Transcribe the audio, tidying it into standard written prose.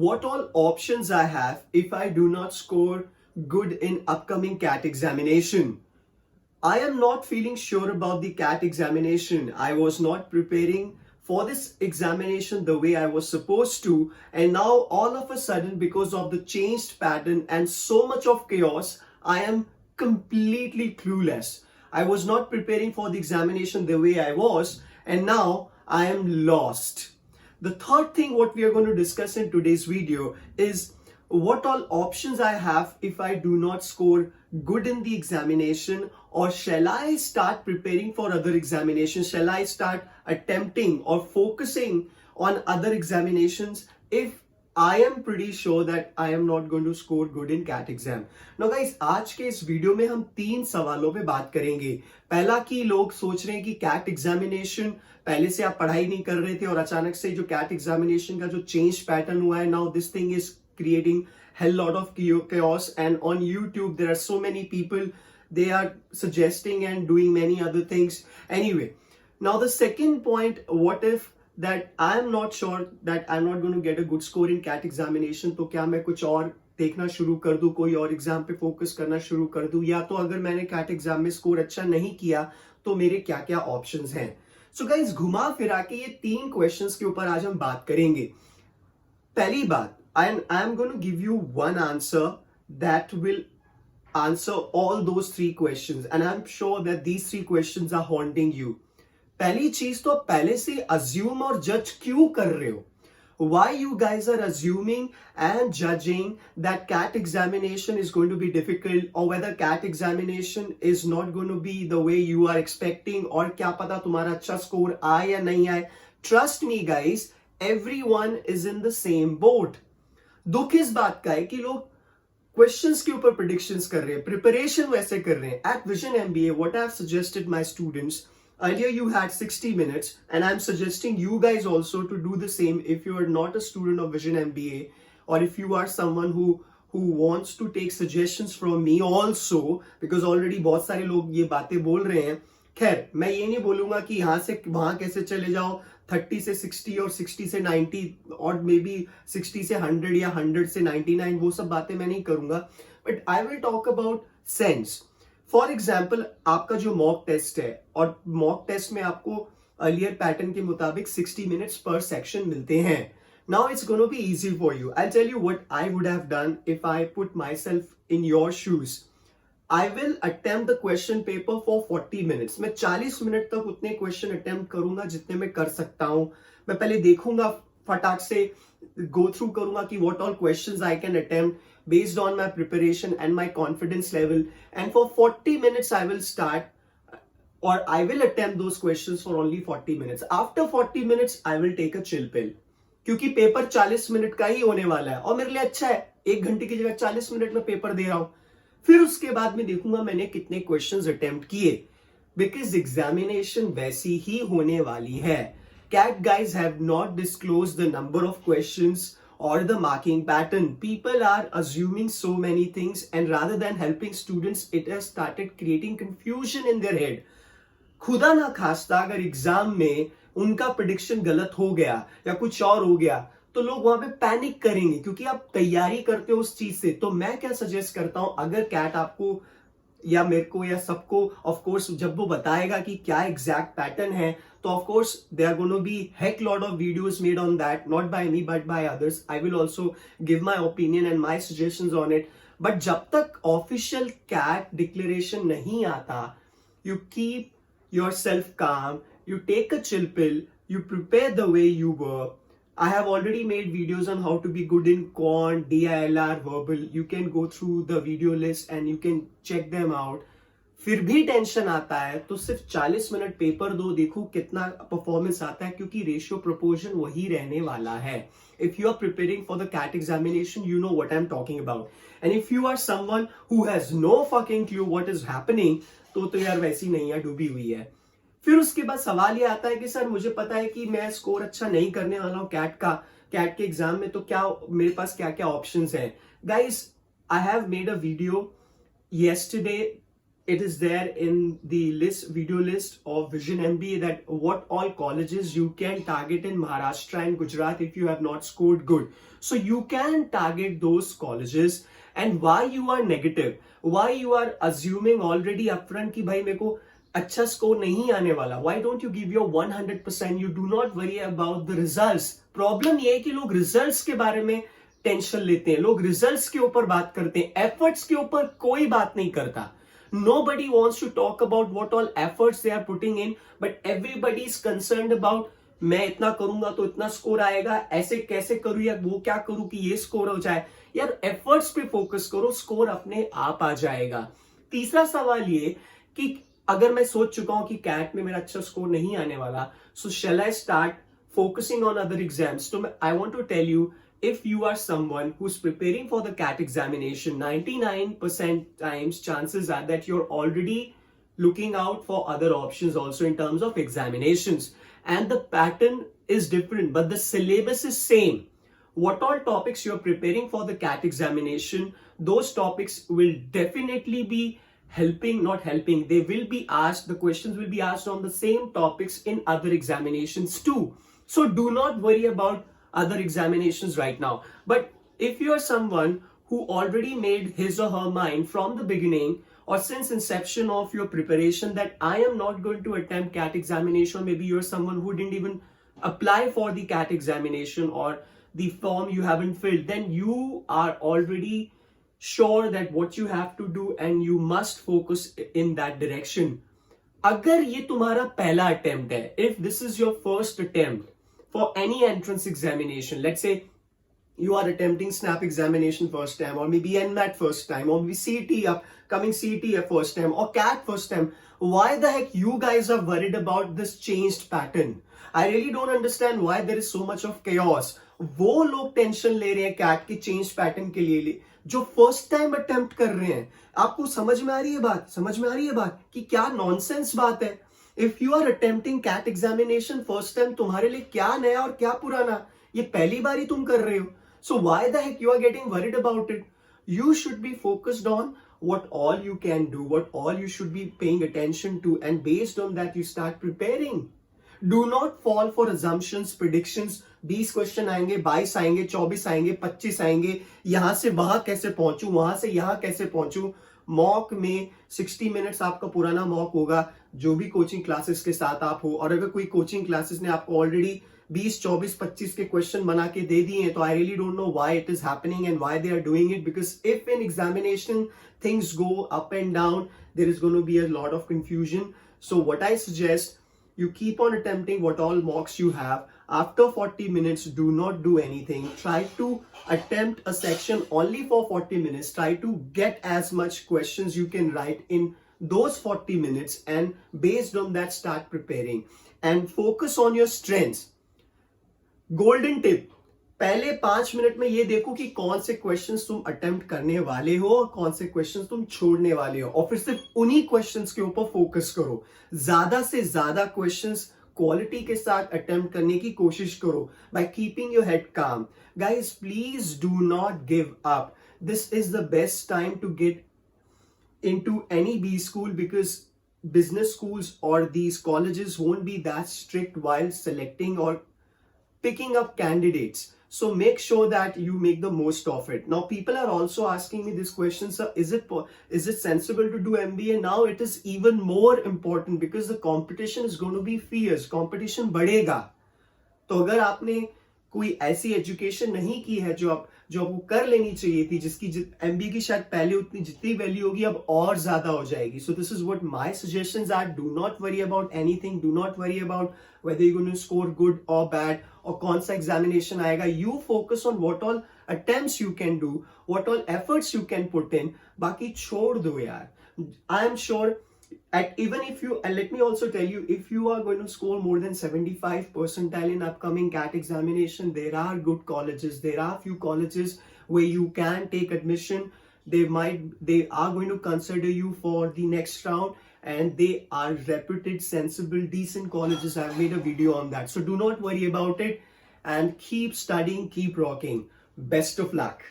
what all options I have if I do not score good in upcoming CAT examination. I am not feeling sure about the CAT examination. I was not preparing for this examination the way I was supposed to, and now all of a sudden, because of the changed pattern and so much of chaos, I am completely clueless. I was not preparing for the examination the way I was, and now I am lost. The third thing what we are going to discuss in today's video is what all options I have if I do not score good in the examination, or shall I start preparing for other examinations? Shall I start attempting or focusing on other examinations if I am pretty sure that I am not going to score good in CAT exam? Now guys, आज के इस video में हम 3 सवालों पे बात करेंगे. पहला कि लोग सोच रहे हैं कि CAT एग्जामिनेशन, पहले से आप पढ़ाई नहीं कर रहे थे और अचानक से जो CAT एग्जामिनेशन का जो चेंज पैटर्न हुआ है, now this thing is creating hell lot of chaos, and on YouTube there are so many people, they are suggesting and doing many other things. Anyway, now the second point, what if that I am not sure that I'm not going to get a good score in CAT examination, तो क्या मैं कुछ और देखना शुरू कर दूं, कोई और एग्जाम पे फोकस करना शुरू कर दूं, या तो अगर मैंने CAT एग्जाम में स्कोर अच्छा नहीं किया तो मेरे क्या क्या ऑप्शंस हैं. सो गाइस, घुमा फिरा के ये 3 क्वेश्चंस के ऊपर आज हम बात करेंगे. पहली बात, I'm going to give you one answer that will answer all those 3 questions, and I'm sure that these 3 questions are haunting you. पहली चीज तो पहले से assume और judge क्यों कर रहे हो? Why you guys are assuming and judging that CAT examination is going to be difficult, or whether CAT examination is not going to be the way you are expecting, और क्या पता तुम्हारा अच्छा स्कोर आए या नहीं आए. Trust me guys, everyone is in the same boat. दुख इस बात का है कि लोग क्वेश्चंस के ऊपर प्रेडिक्शंस कर रहे हैं, प्रिपरेशन वैसे कर रहे हैं. At Vision MBA, what I have suggested my students, earlier you had 60 minutes, and I'm suggesting you guys also to do the same if you are not a student of Vision MBA, or if you are someone who wants to take suggestions from me also, because already बहुत सारे लोग ये बातें बोल रहे हैं. खैर, मैं ये नहीं बोलूंगा कि यहाँ से वहां कैसे चले जाओ, 30 से 60 और 60 से 90 और मे बी 60 से 100 या 100 से 99, वो सब बातें मैं नहीं करूंगा. But I will talk about sense. For example, आपका जो मॉक टेस्ट है, और मॉक टेस्ट में आपको अर्लियर पैटर्न के मुताबिक 60 मिनट्स पर सेक्शन मिलते हैं. Now it's gonna be easy for you. I tell you what I would have done if I put myself in your shoes. I will attempt the question paper for 40 minutes. मैं 40 minute तक उतने question attempt करूंगा जितने मैं कर सकता हूं. मैं पहले देखूंगा, फटाक से गो थ्रू करूंगा कि what all questions I can attempt based on my preparation and my confidence level. And for 40 minutes I will start, or I will attempt those questions for only 40 minutes. After 40 minutes I will take a chill pill. क्योंकि paper 40 minute का ही होने वाला है और मेरे लिए अच्छा है. 1 घंटे की जगह 40 मिनट में पेपर दे रहा हूं. फिर उसके बाद में देखूंगा मैंने कितने क्वेश्चंस अटेम्प्ट किए, बिकॉज एग्जामिनेशन वैसी ही होने वाली है. CAT guys have not disclose the number of questions or the marking pattern. People are assuming so many things, and rather than helping students, it has started creating confusion in their head. खुदा ना खास्ता अगर exam में उनका prediction गलत हो गया या कुछ और हो गया तो लोग वहां पे पैनिक करेंगे, क्योंकि आप तैयारी करते हो उस चीज से. तो मैं क्या सजेस्ट करता हूं, अगर कैट आपको या मेरे को या सबको, ऑफ कोर्स जब वो बताएगा कि क्या एग्जैक्ट पैटर्न है, तो of course there are gonna be heck lot of videos made on that, not by me but by others. I will also give my opinion and my suggestions on it. But जब तक official CAT declaration नहीं आता, you keep yourself calm, you take a chill pill, you prepare the way you were. I have already made videos on how to be good in quant, DILR, verbal. You can go through the video list and you can check them out. फिर भी tension आता है तो सिर्फ 40 minute paper दो, देखो कितना performance आता है, क्योंकि रेशियो प्रोपोर्शन वही रहने वाला है. If you are preparing for the CAT examination, you know what I'm talking about. And if you are someone who has no fucking clue what is happening, तो यार वैसी नहीं है, डूबी हुई है. फिर उसके बाद सवाल ये आता है कि सर मुझे पता है कि मैं स्कोर अच्छा नहीं करने वाला हूं कैट के एग्जाम में, तो क्या मेरे पास क्या क्या ऑप्शंस हैं. Guys, I have made a video yesterday it is there in the video list of Vision MBA that what all colleges you can target in Maharashtra and Gujarat if you have not scored good. So you can target those colleges. And why you are negative, why you are assuming already upfront कि भाई मेरे को अच्छा score नहीं आने वाला, why don't you give your 100%, you do not worry about the results. Problem ये है कि लोग रिजल्ट्स के बारे में टेंशन लेते हैं, लोग रिजल्ट्स के ऊपर बात करते हैं, एफर्ट्स के ऊपर कोई बात नहीं करता. Nobody wants to talk about what all efforts they are putting in, but everybody is concerned about मैं इतना करूंगा तो इतना स्कोर आएगा, ऐसे कैसे करूं या वो क्या करूं कि ये स्कोर हो जाए. यार एफर्ट्स पे फोकस करो, स्कोर अपने आप आ जाएगा. तीसरा सवाल ये कि अगर मैं सोच चुका हूं कि कैट में मेरा अच्छा स्कोर नहीं आने वाला, so shall I start focusing on other exams. तो I want to tell you, if you are someone who's preparing for the CAT examination, 99% times chances are that you're already looking out for other options also in terms of examinations, and the pattern is different but the syllabus is same. What all topics you're preparing for the CAT examination, those topics will definitely be not helping, they will be asked, the questions will be asked on the same topics in other examinations too. So do not worry about other examinations right now. But if you are someone who already made his or her mind from the beginning or since inception of your preparation that I am not going to attempt CAT examination, maybe you're someone who didn't even apply for the CAT examination or the form you haven't filled, then you are already sure that what you have to do and you must focus in that direction. अगर ये तुम्हारा पहला attempt है, if this is your first attempt for any entrance examination, let's say you are attempting SNAP examination first time, or maybe NMAT first time, or maybe CET upcoming CET first time, or CAT first time, why the heck you guys are worried about this changed pattern? I really don't understand why there is so much of chaos. वो लोग tension ले रहे हैं cat के change pattern के लिए जो first time attempt कर रहे हैं. आपको समझ में आ रही है बात, समझ में आ रही है बात कि क्या नॉनसेंस बात है. If you are attempting CAT examination first time, तुम्हारे लिए क्या नया और क्या पुराना, ये पहली बार ही तुम कर रहे हो. So why the heck you are getting worried about it. You should be focused on what all you can do, what all you should be paying attention to, and based on that you start preparing. Do not fall for assumptions, predictions. 20 question आएंगे, 22 आएंगे, 24 आएंगे, 25 आएंगे, यहां से वहां कैसे पहुंचू, वहां से यहां कैसे पहुंचू. मॉक में 60 मिनट्स आपका पुराना मॉक होगा, जो भी कोचिंग क्लासेस के साथ आप हो. और अगर कोई कोचिंग क्लासेस ने आपको ऑलरेडी 20, 24, 25 के क्वेश्चन बना के दे दिए हैं, तो I really don't know why it is happening and why they are doing it. Because if in examination things go up and down, there is going to be a lot of confusion. So what I suggest, you keep on attempting what all mocks you have. After 40 minutes, do not do anything. Try to attempt a section only for 40 minutes. Try to get as much questions you can write in those 40 minutes, and based on that start preparing and focus on your strengths. Golden tip, पहले 5 minute में ये देखो कि कौन से questions तुम attempt करने वाले हो और कौन से क्वेश्चंस तुम छोड़ने वाले हो, और फिर सिर्फ उन्हीं क्वेश्चंस के ऊपर फोकस करो. ज्यादा से ज्यादा क्वेश्चंस क्वालिटी के साथ अटेम्प्ट करने की कोशिश करो by keeping your head calm. Guys please do not give up. This is the best time to get into any B school, because business schools or these colleges won't be that strict while selecting or picking up candidates. So make sure that you make the most of it. Now people are also asking me this question, sir, is it sensible to do MBA now? It is even more important because the competition is going to be fierce. Competition बढ़ेगा. तो अगर आपने कोई ऐसी education नहीं की है जो आपको कर लेनी चाहिए थी, जिसकी एमबीए की शायद पहले उतनी जितनी वैल्यू होगी अब और ज्यादा हो जाएगी. So this is what my suggestions are. Do not worry about anything. Do not worry about whether you're going to score good or bad or कौन सा examination आएगा. You focus on what all attempts you can do, what all efforts you can put in. बाकी छोड़ दो यार. I am sure even if you, and let me also tell you, if you are going to score more than 75 percentile in upcoming CAT examination, there are good colleges. There are few colleges where you can take admission. They are going to consider you for the next round, and they are reputed, sensible, decent colleges. I've made a video on that. So do not worry about it and keep studying, keep rocking. Best of luck.